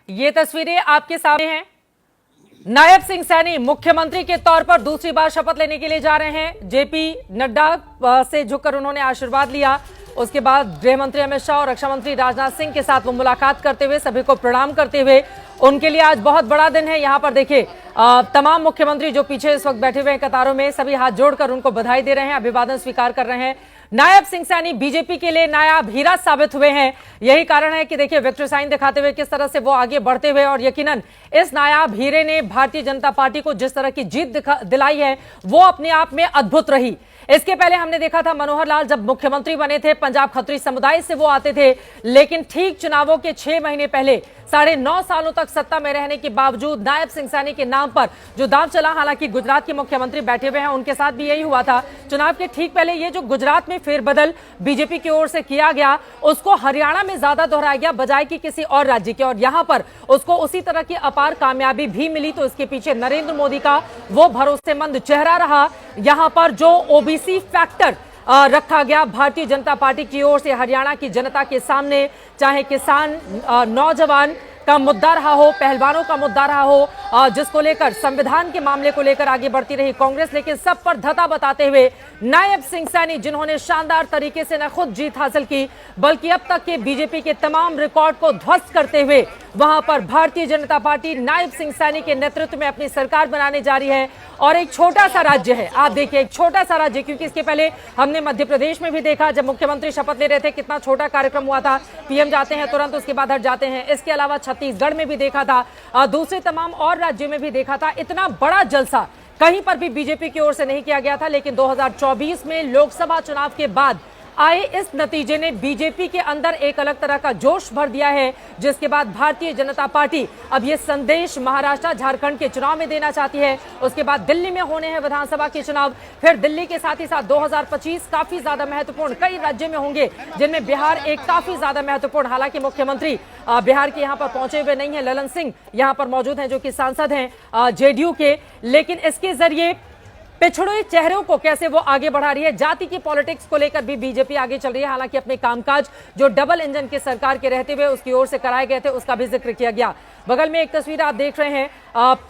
ये तस्वीरें आपके सामने हैं। नायब सिंह सैनी मुख्यमंत्री के तौर पर दूसरी बार शपथ लेने के लिए जा रहे हैं। जेपी नड्डा से झुककर उन्होंने आशीर्वाद लिया। उसके बाद गृह मंत्री अमित शाह और रक्षा मंत्री राजनाथ सिंह के साथ वो मुलाकात करते हुए सभी को प्रणाम करते हुए, उनके लिए आज बहुत बड़ा दिन है। यहां पर देखिए तमाम मुख्यमंत्री जो पीछे इस वक्त बैठे हुए हैं कतारों में, सभी हाथ जोड़कर उनको बधाई दे रहे हैं, अभिवादन स्वीकार कर रहे हैं। नायब सिंह सैनी बीजेपी के लिए नायाब हीरा साबित हुए हैं। यही कारण है कि देखिए विक्ट्री साइन दिखाते हुए किस तरह से वो आगे बढ़ते हुए, और यकीनन इस नायाब हीरे ने भारतीय जनता पार्टी को जिस तरह की जीत दिलाई है वो अपने आप में अद्भुत रही। इसके पहले हमने देखा था मनोहर लाल जब मुख्यमंत्री बने थे, पंजाब खत्री समुदाय से वो आते थे, लेकिन ठीक चुनावों के 6 महीने पहले 9.5 सालों तक सत्ता में रहने के बावजूद नायब सिंह सैनी के नाम पर जो दांव चला, हालांकि गुजरात के मुख्यमंत्री बैठे हुए हैं, उनके साथ भी यही हुआ था। चुनाव के ठीक पहले ये जो गुजरात में फेरबदल बीजेपी की ओर से किया गया, उसको हरियाणा में ज्यादा दोहराया गया बजाय कि किसी और राज्य के, और यहां पर उसको उसी तरह की अपार कामयाबी भी मिली। तो इसके पीछे नरेंद्र मोदी का वो भरोसेमंद चेहरा रहा। यहां पर जो ओबीसी फैक्टर रखा गया भारतीय जनता पार्टी की ओर से हरियाणा की जनता के सामने, चाहे किसान, नौजवान का मुद्दा रहा हो, पहलवानों का मुद्दा रहा हो, जिसको लेकर संविधान के मामले को लेकर आगे बढ़ती रही कांग्रेस, लेकिन सब पर धता बताते हुए नायब सिंह सैनी, जिन्होंने शानदार तरीके से न खुद जीत हासिल की बल्कि अब तक के बीजेपी के तमाम रिकॉर्ड को ध्वस्त करते हुए वहां पर भारतीय जनता पार्टी नायब सिंह सैनी के नेतृत्व में अपनी सरकार बनाने जा रही है। और एक छोटा सा राज्य है, आप देखिए एक छोटा सा राज्य, क्योंकि इसके पहले हमने मध्य प्रदेश में भी देखा जब मुख्यमंत्री शपथ ले रहे थे कितना छोटा कार्यक्रम हुआ था, पीएम जाते हैं तुरंत उसके बाद हट जाते हैं। इसके अलावा छत्तीसगढ़ में भी देखा था, दूसरे तमाम और राज्यों में भी देखा था। इतना बड़ा जलसा कहीं पर भी बीजेपी की ओर से नहीं किया गया था, लेकिन 2024 में लोकसभा चुनाव के बाद आए इस नतीजे ने बीजेपी के अंदर एक अलग तरह का जोश भर दिया है, जिसके बाद भारतीय जनता पार्टी अब ये संदेश महाराष्ट्र, झारखंड के चुनाव में देना चाहती है। उसके बाद दिल्ली में होने हैं विधानसभा के चुनाव, फिर दिल्ली के साथ ही साथ 2025 काफी ज्यादा महत्वपूर्ण कई राज्यों में होंगे, जिनमें बिहार एक काफी ज्यादा महत्वपूर्ण। हालांकि मुख्यमंत्री बिहार के यहां पर पहुंचे हुए नहीं है, ललन सिंह यहां पर मौजूद हैं जो कि सांसद हैं जेडीयू के, लेकिन इसके जरिए पिछड़े चेहरों को कैसे वो आगे बढ़ा रही है। जाति की पॉलिटिक्स को लेकर भी बीजेपी आगे चल रही है। हालांकि अपने कामकाज जो डबल इंजन के सरकार के रहते हुए उसकी ओर से कराए गए थे, उसका भी जिक्र किया गया। बगल में एक तस्वीर आप देख रहे हैं,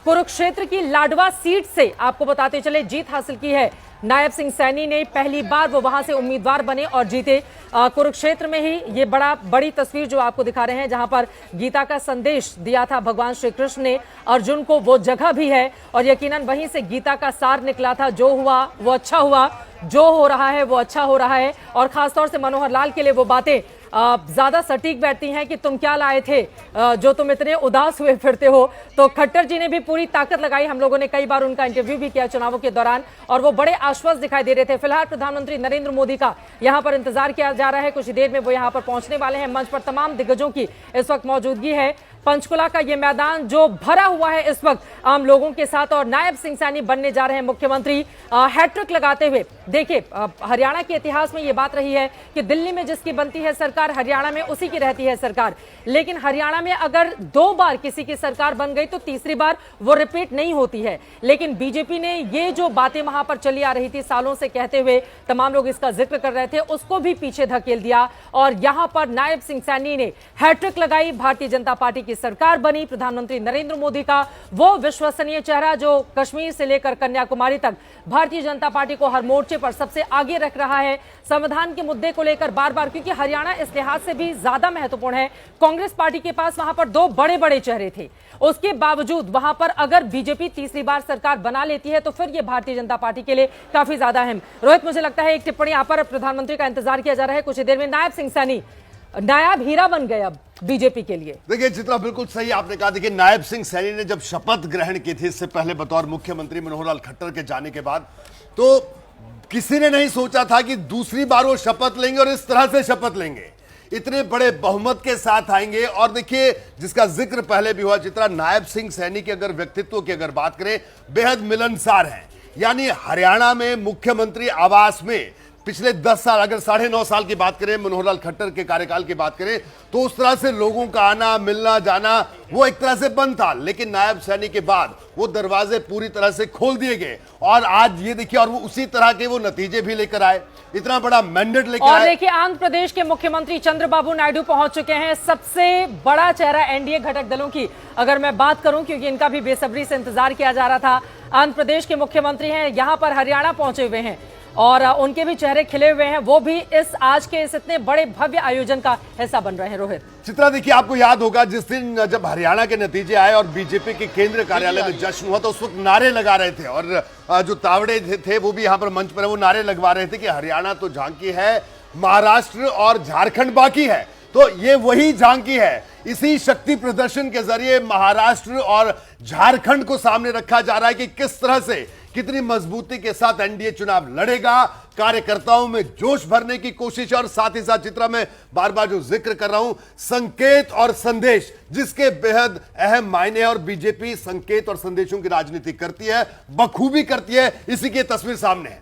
कुरुक्षेत्र की लाडवा सीट से आपको बताते चले जीत हासिल की है नायब सिंह सैनी ने। पहली बार वो वहां से उम्मीदवार बने और जीते। कुरुक्षेत्र में ही ये बड़ी तस्वीर जो आपको दिखा रहे हैं, जहां पर गीता का संदेश दिया था भगवान श्री कृष्ण ने अर्जुन को, वो जगह भी है और यकीनन वहीं से गीता का सार निकला था। जो हुआ वो अच्छा हुआ, जो हो रहा है वो अच्छा हो रहा है। और खासतौर से मनोहर लाल के लिए वो बातें ज्यादा सटीक बैठती हैं कि तुम क्या लाए थे जो तुम इतने उदास हुए फिरते हो। तो खट्टर जी ने भी पूरी ताकत लगाई। हम लोगों ने कई बार उनका इंटरव्यू भी किया चुनावों के दौरान और वो बड़े आश्वस्त दिखाई दे रहे थे। फिलहाल प्रधानमंत्री नरेंद्र मोदी का यहां पर इंतजार किया जा रहा है, कुछ देर में वो यहां पर पहुंचने वाले हैं। मंच पर तमाम दिग्गजों की इस वक्त मौजूदगी है। पंचकुला का ये मैदान जो भरा हुआ है इस वक्त आम लोगों के साथ, और नायब सिंह सैनी बनने जा रहे हैं मुख्यमंत्री हैट्रिक लगाते हुए। देखिए हरियाणा के इतिहास में ये बात रही है कि दिल्ली में जिसकी बनती है सरकार, हरियाणा में उसी की रहती है सरकार, लेकिन हरियाणा में अगर 2 बार किसी की सरकार बन गई तो तीसरी बार वो रिपीट नहीं होती है। लेकिन बीजेपी ने ये जो बातें वहां पर चली आ रही थी सालों से कहते हुए, तमाम लोग इसका जिक्र कर रहे थे, उसको भी पीछे धकेल दिया और यहां पर नायब सिंह सैनी ने हैट्रिक लगाई। भारतीय जनता पार्टी की सरकार बनी। प्रधानमंत्री नरेंद्र मोदी का वो विश्वसनीय चेहरा जो कश्मीर से लेकर कन्याकुमारी तक भारतीय जनता पार्टी को हर मोर्चे पर सबसे आगे रख रहा है, संविधान के मुद्दे को लेकर बार बार, क्योंकि हरियाणा इस लिहाज से भी ज्यादा महत्वपूर्ण है। कांग्रेस पार्टी के पास वहां पर 2 बड़े बड़े चेहरे थे, उसके बावजूद वहां पर अगर बीजेपी तीसरी बार सरकार बना लेती है तो फिर यह भारतीय जनता पार्टी के लिए काफी ज्यादा अहम। रोहित, मुझे लगता है एक टिप्पणी आप पर, प्रधानमंत्री का इंतजार किया जा रहा है, कुछ देर में नायब सिंह सैनी नायाब हीरा बन गए अब बीजेपी के लिए। देखिए चित्रा, बिल्कुल सही आपने कहा। देखिए नायब सिंह सैनी ने जब शपथ ग्रहण की थी इससे पहले बतौर मुख्यमंत्री मनोहर लाल खट्टर के जाने के बाद, तो किसी ने नहीं सोचा था कि दूसरी बार वो शपथ लेंगे और इस तरह से शपथ लेंगे, इतने बड़े बहुमत के साथ आएंगे। और देखिए जिसका जिक्र पहले भी हुआ चित्रा, नायब सिंह सैनी के अगर व्यक्तित्व की अगर बात करें, बेहद मिलनसार हैं। यानी हरियाणा में मुख्यमंत्री आवास में पिछले 10 साल, अगर 9.5 साल की बात करें, मनोहर लाल खट्टर के कार्यकाल की बात करें, तो उस तरह से लोगों का आना मिलना जाना वो एक तरह से बंद था। लेकिन नायब सैनी के बाद वो दरवाजे पूरी तरह से खोल दिए गए और आज ये देखिए, और वो उसी तरह के वो नतीजे भी लेकर आए, इतना बड़ा मैंडेट लेकर और आए। देखिए, आंध्र प्रदेश के मुख्यमंत्री चंद्रबाबू नायडू पहुंच चुके हैं, सबसे बड़ा चेहरा एनडीए घटक दलों की अगर मैं बात करूं, क्योंकि इनका भी बेसब्री से इंतजार किया जा रहा था। आंध्र प्रदेश के मुख्यमंत्री हैं, यहां पर हरियाणा पहुंचे हुए हैं और उनके भी चेहरे खिले हुए हैं, वो भी इस आज के इस इतने बड़े भव्य आयोजन का हिस्सा बन रहे हैं। रोहित, चित्रा देखिए, आपको याद होगा जिस दिन जब हरियाणा के नतीजे आए और बीजेपी के केंद्रीय कार्यालय में जश्न हुआ, तो उस वक्त नारे लगा रहे थे और जो तावड़े थे वो भी यहां पर मंच पर वो नारे लगवा रहे थे कि हरियाणा तो झांकी है, महाराष्ट्र और झारखंड बाकी है। तो ये वही झांकी है, इसी शक्ति प्रदर्शन के जरिए महाराष्ट्र और झारखंड को सामने रखा जा रहा है कि किस तरह से, कितनी मजबूती के साथ एनडीए चुनाव लड़ेगा। कार्यकर्ताओं में जोश भरने की कोशिश और साथ ही साथ चित्रा में बार बार जो जिक्र कर रहा हूं, संकेत और संदेश, जिसके बेहद अहम मायने हैं और बीजेपी संकेत और संदेशों की राजनीति करती है, बखूबी करती है। इसी की तस्वीर सामने है।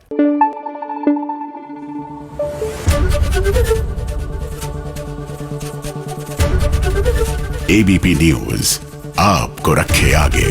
एबीपी न्यूज आपको रखे आगे।